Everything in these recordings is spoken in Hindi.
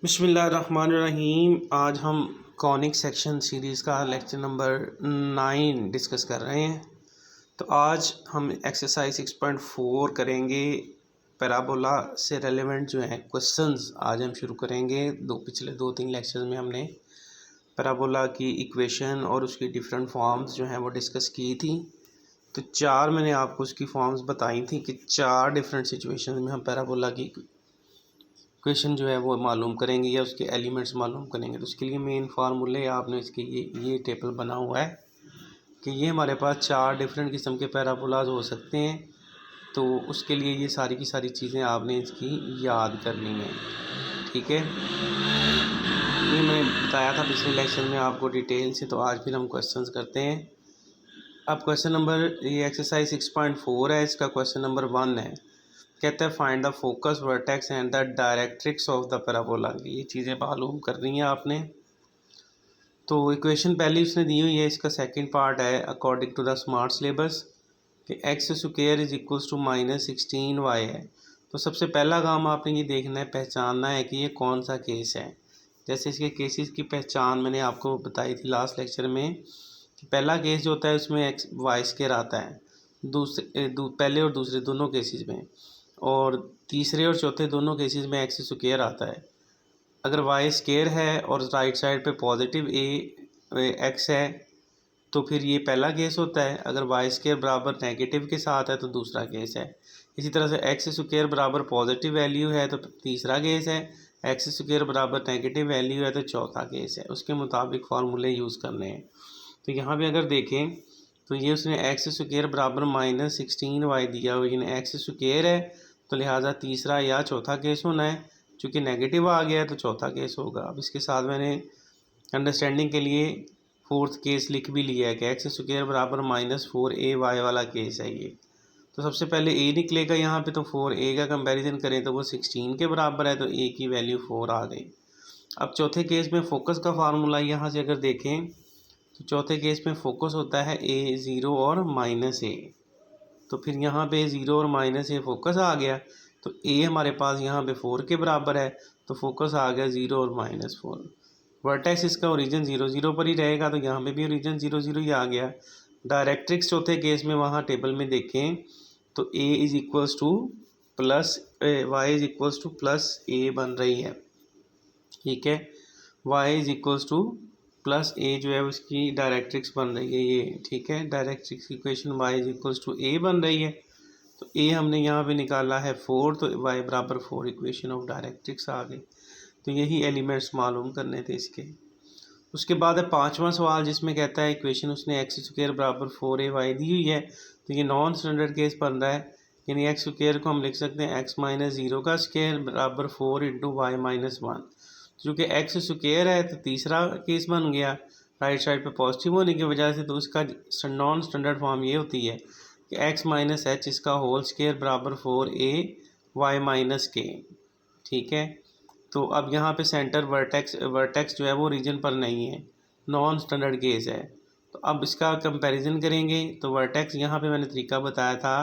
बिस्मिल्लाहिर्रहमानिर्रहीम। आज हम कॉनिक सेक्शन सीरीज़ का लेक्चर नंबर 9 डिस्कस कर रहे हैं। तो आज हम एक्सरसाइज 6.4 करेंगे। पैराबोला से रेलेवेंट जो हैं क्वेश्चंस आज हम शुरू करेंगे। पिछले 2-3 लेक्चर्स में हमने पैराबोला की इक्वेशन और उसकी डिफरेंट फॉर्म्स जो हैं वो डिस्कस की थी। तो 4 मैंने आपको उसकी फॉर्म्स बताई थी कि 4 डिफरेंट सिचुएशन में हम पैराबोला की इक्वेशन जो है वो मालूम करेंगे या उसके एलिमेंट्स मालूम करेंगे। तो उसके लिए मेन फार्मूले आपने इसके ये टेबल बना हुआ है कि ये हमारे पास 4 डिफरेंट किस्म के पैराबोलाज हो सकते हैं। तो उसके लिए ये सारी की सारी चीज़ें आपने इसकी याद करनी है, ठीक है। ये मैंने बताया था पिछले लेक्चर में आपको डिटेल से। तो आज फिर हम क्वेश्चंस करते हैं। अब क्वेश्चन नंबर ये एक्सरसाइज 6.4 है, इसका क्वेश्चन नंबर 1 है। कहता है find the focus vertex and the directrix of the parabola. ये चीज़ें मालूम करनी है आपने। तो इक्वेशन पहली उसने दी हुई है, इसका सेकंड पार्ट है according to the smart syllabus कि x square is equals to -16y है। तो सबसे पहला काम आपने ये देखना है, पहचानना है कि ये कौन सा केस है। जैसे इसके केसेस की पहचान मैंने आपको बताई थी लास्ट लेक्चर में कि पहला केस जो होता है उसमें एक्स वाई स्क्वायर आता है पहले और दूसरे दोनों केसेस में, और तीसरे और चौथे दोनों केसेस में एक्स स्क्वायर आता है। अगर वाई स्क्वायर है और राइट साइड पे पॉजिटिव एक्स है तो फिर ये पहला केस होता है। अगर वाई स्क्वायर बराबर नेगेटिव के साथ है तो दूसरा केस है। इसी तरह से एक्स स्क्वायर बराबर पॉजिटिव वैल्यू है तो तीसरा केस है, एक्स स्क्वायर बराबर नेगेटिव वैल्यू है तो चौथा केस है। उसके मुताबिक फार्मूले यूज़ करने हैं। तो यहाँ पे अगर देखें तो ये उसने एक्स स्क्वायर बराबर -16y दिया हुआ, यानी एक्स स्क्वायर है तो लिहाजा तीसरा या चौथा केस होना है। चूँकि नेगेटिव आ गया है तो चौथा केस होगा। अब इसके साथ मैंने अंडरस्टैंडिंग के लिए फोर्थ केस लिख भी लिया है कि एक्स स्क्वायर बराबर -4ay वाला केस है ये। तो सबसे पहले a निकलेगा यहाँ पे, तो 4a का कंपैरिजन करें तो वो 16 के बराबर है, तो a की वैल्यू 4 आ गई। अब चौथे केस में फोकस का फार्मूला यहाँ से अगर देखें तो चौथे केस में फोकस होता है a 0 और -a। तो फिर यहाँ पे 0 और -a फोकस आ गया, तो a हमारे पास यहाँ पे 4 के बराबर है, तो फोकस आ गया 0 और -4। वर्टेक्स इसका ओरिजिन 0 0 पर ही रहेगा, तो यहाँ पे भी ओरिजिन 0 0 ही आ गया। डायरेक्ट्रिक्स चौथे केस में वहाँ टेबल में देखें तो a is equals to plus y is equals to plus a बन रही है, ठीक है। y is equals to plus a जो है उसकी डायरेक्ट्रिक्स बन रही है ये, ठीक है। Directrix equation y is equals to a बन रही है। तो a हमने यहाँ पे निकाला है 4, तो y बराबर 4 इक्वेशन ऑफ डायरेक्ट्रिक्स आ गई। तो यही एलिमेंट्स मालूम करने थे इसके। उसके बाद है पांचवा सवाल, जिसमें कहता है इक्वेशन उसने एक्स स्क्वायर बराबर 4ay दी हुई है। तो ये नॉन स्टैंडर्ड केस बन रहा है, यानी एक्स स्क्वायर को हम लिख सकते हैं x - 0 का स्क्वायर बराबर 4 × y - 1। चूँकि एक्स स्क्वायर है तो तीसरा केस बन गया राइट साइड पे पॉजिटिव होने की वजह से। तो उसका नॉन स्टैंडर्ड फॉर्म ये होती है कि x - h इसका होल स्क्वायर बराबर 4ay - k, ठीक है। तो अब यहाँ पे सेंटर वर्टेक्स जो है वो रीजन पर नहीं है, नॉन स्टैंडर्ड केस है। तो अब इसका कंपैरिजन करेंगे तो वर्टेक्स यहाँ पे मैंने तरीका बताया था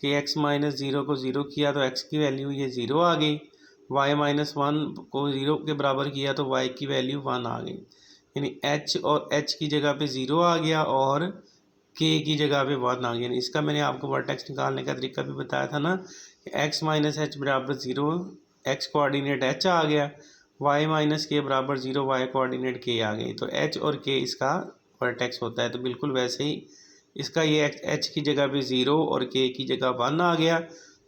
कि x - 0 को 0 किया तो x की वैल्यू ये 0 आ गई, y - 1 को 0 के बराबर किया तो y की वैल्यू 1 आ गई। यानी h और h की जगह पे 0 आ गया और k की जगह पे 1 आ गया। इसका मैंने आपको वर्टेक्स निकालने का तरीका भी बताया था ना कि x - h बराबर 0, x कोऑर्डिनेट h आ गया, y - k बराबर 0, y कोऑर्डिनेट k आ गई। तो h और k इसका वर्टेक्स होता है। तो बिल्कुल वैसे ही इसका ये h की जगह पे 0 और k की जगह 1 आ गया,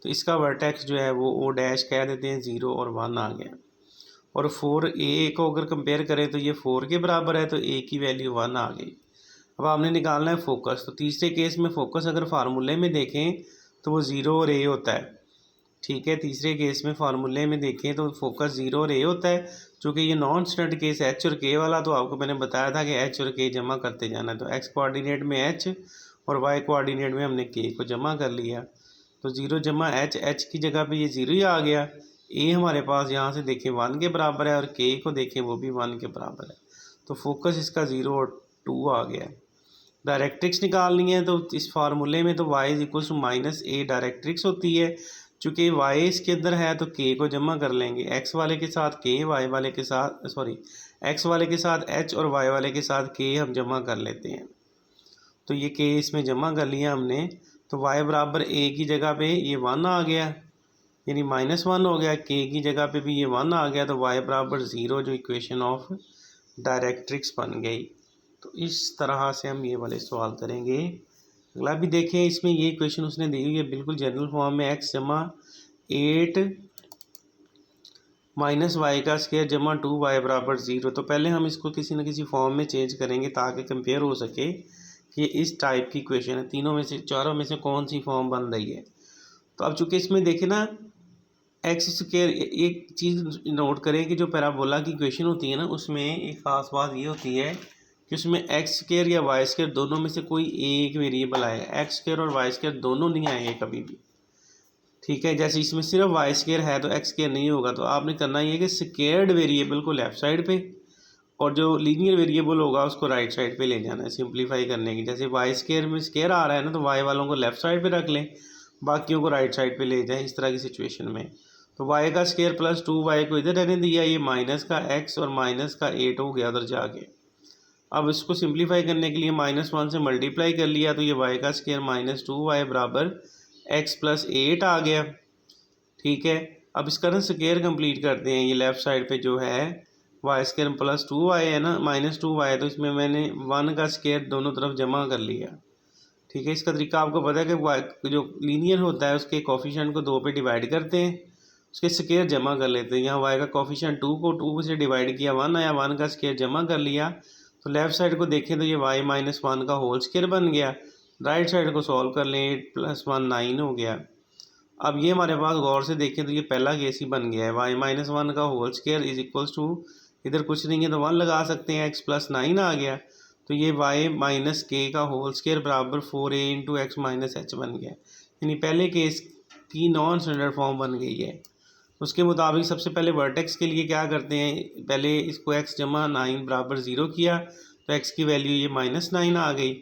तो इसका वर्टेक्स जो है वो o डैश कह देते हैं, 0 और 1 आ गया। और 4a को अगर कंपेयर करें तो ये 4 के बराबर है, तो a की वैल्यू 1 आ गई। अब आपने निकालना है फोकस। तो तीसरे केस में फोकस अगर फार्मूले में देखें तो वो 0 और a होता है, ठीक है। तीसरे केस में फार्मूले में देखें तो फोकस 0 और a होता है। चूँकि ये नॉन स्टैंडर्ड केस h और k वाला, तो आपको मैंने बताया था कि h और k जमा करते जाना है। तो x कोऑर्डिनेट में h और y कोऑर्डिनेट में हमने k को जमा कर लिया। तो 0 जमा h की जगह पे ये 0 ही आ गया। a हमारे पास यहाँ से देखें 1 के बराबर है और k को देखें वो भी 1 के बराबर है। तो फोकस इसका 0 और 2 आ गया। डायरेक्ट्रिक्स निकालनी है तो इस फार्मूले में तो y is equal to -a directrix होती है। चूँकि वाई इसके अंदर है तो के को जमा कर लेंगे, एक्स वाले के साथ के, वाई वाले के साथ एक्स वाले के साथ एच और वाई वाले के साथ के हम जमा कर लेते हैं। तो ये के इसमें जमा कर लिया हमने, तो वाई बराबर ए की जगह पे ये 1 आ गया, यानी -1 हो गया, के की जगह पे भी ये 1 आ गया, तो वाई बराबर 0 जो इक्वेशन ऑफ डायरेक्ट्रिक्स बन गई। तो इस तरह से हम ये वाले सवाल करेंगे। अगला भी देखें, इसमें ये इक्वेशन उसने दी हुई है बिल्कुल जनरल फॉर्म में, x जमा 8 माइनस वाई का स्क्वायर जमा 2y बराबर 0। तो पहले हम इसको किसी न किसी फॉर्म में चेंज करेंगे ताकि कंपेयर हो सके कि इस टाइप की इक्वेशन है, तीनों में से चारों में से कौन सी फॉर्म बन रही है। तो अब चूँकि इसमें देखें ना एक्स स्क्वायर, एक चीज़ नोट करें कि जो पैराबोला की इक्वेशन होती है ना, उसमें एक ख़ास बात ये होती है कि उसमें एक्स स्क्वायर या वाई स्क्वायर दोनों में से कोई एक वेरिएबल आएगा, एक्स स्क्वायर और वाई स्क्वायर दोनों नहीं आएंगे कभी भी, ठीक है। जैसे इसमें सिर्फ वाई स्क्वायर है तो एक्स स्क्वायर नहीं होगा, तो आपने करना ये कि स्क्वायर्ड वेरिएबल को लेफ़्ट साइड पे और जो लीनियर वेरिएबल होगा उसको राइट साइड पे ले जाना है सिंप्लीफाई करने की। जैसे वाई स्क्वायर में स्क्वायर आ रहा है ना, तो वाई वालों को लेफ़्ट साइड पे रख लें, बाकियों को राइट साइड पे ले जाएं, इस तरह की सिचुएशन में। तो वाई का स्क्वायर प्लस 2y को इधर रहने दिया, ये माइनस का x और माइनस का 8 हो गया उधर जाके। अब इसको सिंप्लीफाई करने के लिए -1 से मल्टीप्लाई कर लिया, तो ये y का स्क्वायर -2y बराबर x प्लस 8 आ गया, ठीक है। अब इसका ना स्क्वायर कंप्लीट करते हैं, ये लेफ़्ट साइड पे जो है वाई स्क्वायर प्लस 2y है ना, -2y, तो इसमें मैंने 1 का स्क्वायर दोनों तरफ जमा कर लिया, ठीक है। इसका तरीका आपको पता है कि y जो लीनियर होता है उसके कोफिशिएंट को 2 पे डिवाइड करते हैं, उसके स्क्वायर जमा कर लेते हैं। यहाँ y का कोफिशिएंट 2 को 2 से डिवाइड किया, 1 आया, 1 का स्क्वायर जमा कर लिया। तो लेफ़्ट साइड को देखें तो ये y -1 का होल स्क्वायर बन गया। राइट साइड को सॉल्व कर लें, 8 + 1 9 हो गया। अब ये हमारे पास गौर से देखें तो ये पहला केस ही बन गया है, y -1 का whole square is equals to, इधर कुछ नहीं है तो 1 लगा सकते हैं, x + 9 आ गया। तो ये y माइनस के का होल स्क्वायर बराबर 4a × x - h बन गया, यानी पहले केस की नॉन स्टैंडर्ड फॉर्म बन गई है। उसके मुताबिक सबसे पहले वर्टेक्स के लिए क्या करते हैं, पहले इसको x जमा 9 बराबर 0 किया, तो x की वैल्यू ये -9 आ गई।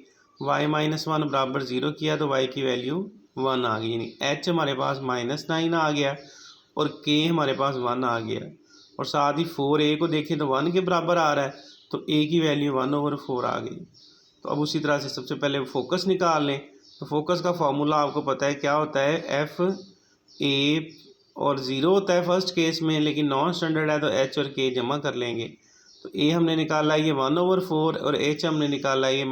y -1 बराबर 0 किया तो y की वैल्यू 1 आ गई, यानी h हमारे पास -9 आ गया और k हमारे पास 1 आ गया। और साथ ही 4a को देखें तो 1 के बराबर आ रहा है, तो a की वैल्यू 1/4 आ गई। तो अब उसी तरह से सबसे पहले फोकस निकाल लें। तो फोकस का फॉर्मूला आपको पता है क्या होता है, एफ ए और 0 होता है फर्स्ट केस में, लेकिन नॉन स्टैंडर्ड है तो h और k जमा कर लेंगे। तो a हमने निकाला ये 1/4 और h हमने निकाला ये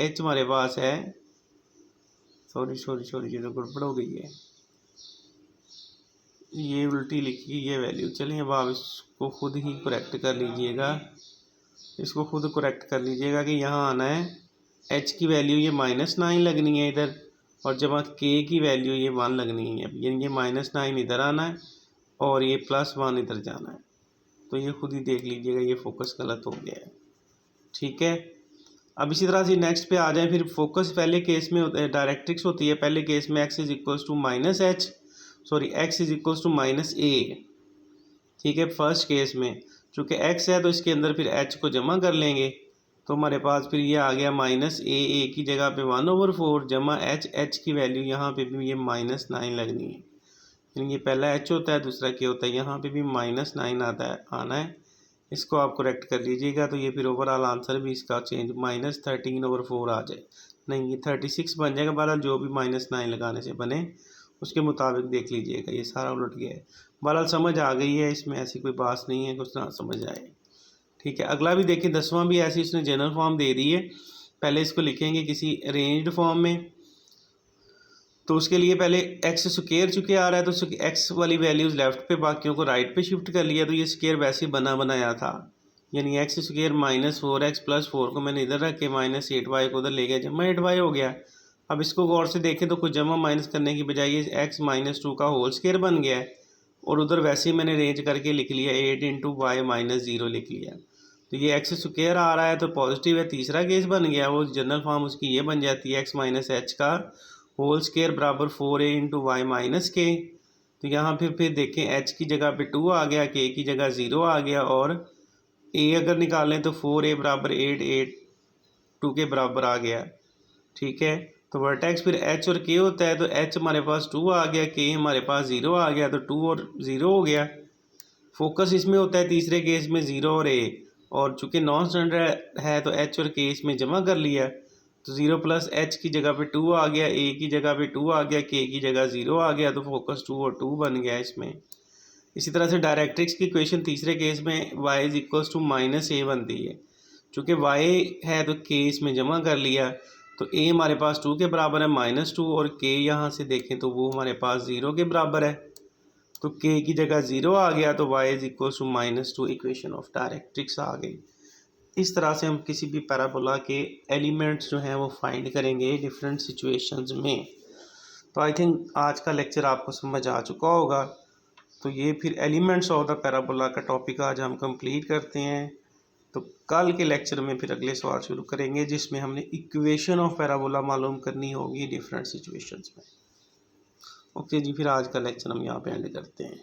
h हमारे पास है, सॉरी ये तो गड़बड़ हो गई है, ये उल्टी लिखी ये वैल्यू। चलिए अब आप इसको खुद ही करेक्ट कर लीजिएगा, इसको खुद करेक्ट कर लीजिएगा कि यहाँ आना है h की वैल्यू ये -9 लगनी है इधर, और जब k की वैल्यू ये 1 लगनी है, यानी ये -9 इधर आना है और ये +1 इधर जाना है। तो ये खुद ही देख लीजिएगा, ये फोकस गलत हो गया है, ठीक है। अब इसी तरह से नेक्स्ट पे आ जाए, फिर फोकस पहले केस में डायरेक्ट्रिक्स होती है, पहले केस में x = -h, sorry x = -a, ठीक है। फर्स्ट केस में चूँकि x है तो इसके अंदर फिर h को जमा कर लेंगे, तो हमारे पास फिर ये आ गया -a की जगह पे 1/4 जमा h की वैल्यू यहाँ पे भी ये -9 लगनी है, यानी ये पहला h होता है, दूसरा क्या होता है, यहाँ पे भी -9 आता है आना है। इसको आप करेक्ट कर लीजिएगा, तो ये फिर ओवरऑल आंसर भी इसका चेंज -13/4 आ जाए, नहीं ये 36 बन जाएगा। बहरहाल जो भी -9 लगाने से बने उसके मुताबिक देख लीजिएगा, ये सारा उलट गया है। बहरहाल समझ आ गई है, इसमें ऐसी कोई बात नहीं है कुछ ना समझ आए, ठीक है। अगला भी देखिए, 10वां भी ऐसी उसने जनरल फॉर्म दे दी है। पहले इसको लिखेंगे किसी अरेंज्ड फॉर्म में, तो उसके लिए पहले एक्स स्क्वायर चुके आ रहा है, तो एक्स वाली वैल्यूज़ लेफ्ट पे, बाकियों को राइट पे शिफ्ट कर लिया, तो ये स्क्वायर वैसे ही बना बनाया था, यानी एक्स स्क्वायर -4x + 4 को मैंने इधर रख के -8y को उधर ले गया, जमा 8y हो गया। अब इसको गौर से देखें तो कुछ जमा माइनस करने की बजाय ये x -2 का होल स्क्वायर बन गया है, और उधर वैसे ही मैंने रेंज करके लिख लिया 8 × y - 0 लिख लिया। तो ये एक्स स्क्वायर आ रहा है तो पॉजिटिव है, तीसरा केस बन गया, वो जनरल फॉर्म उसकी ये बन जाती है x - h का होल स्क्वायर बराबर 4a × y - k। तो यहाँ फिर देखें h की जगह पे 2 आ गया, k की जगह 0 आ गया, और a अगर निकालें तो 4a बराबर 8 2 के बराबर आ गया, ठीक है। तो वर्टेक्स फिर एच और के होता है, तो एच हमारे पास 2 आ गया, के हमारे पास 0 आ गया, तो 2 और 0 हो गया। फोकस इसमें होता है तीसरे केस में 0 और ए, और चूंकि नॉन स्टैंडर्ड है तो एच और के इसमें जमा कर लिया, तो 0 प्लस एच की जगह पे 2 आ गया, ए की जगह पे 2 आ गया, के की जगह 0 आ गया, तो फोकस 2 और 2 बन गया इसमें। इसी तरह से डायरेक्ट्रिक्स की इक्वेशन तीसरे केस में y is equals to minus a बनती है। चूँकि y है तो k इसमें जमा कर लिया, तो a हमारे पास 2 के बराबर है -2, और k यहाँ से देखें तो वो हमारे पास 0 के बराबर है, तो k की जगह 0 आ गया, तो y is equals to -2 equation of directrix आ गई। इस तरह से हम किसी भी पैराबोला के एलिमेंट्स जो हैं वो फाइंड करेंगे डिफरेंट सिचुएशंस में। तो आई थिंक आज का लेक्चर आपको समझ आ चुका होगा। तो ये फिर एलिमेंट्स ऑफ द पैराबोला का टॉपिक आज हम कंप्लीट करते हैं। तो कल के लेक्चर में फिर अगले सवाल शुरू करेंगे, जिसमें हमने इक्वेशन ऑफ पैराबोला मालूम करनी होगी डिफरेंट सिचुएशंस में। ओके जी, फिर आज का लेक्चर हम यहाँ पे एंड करते हैं।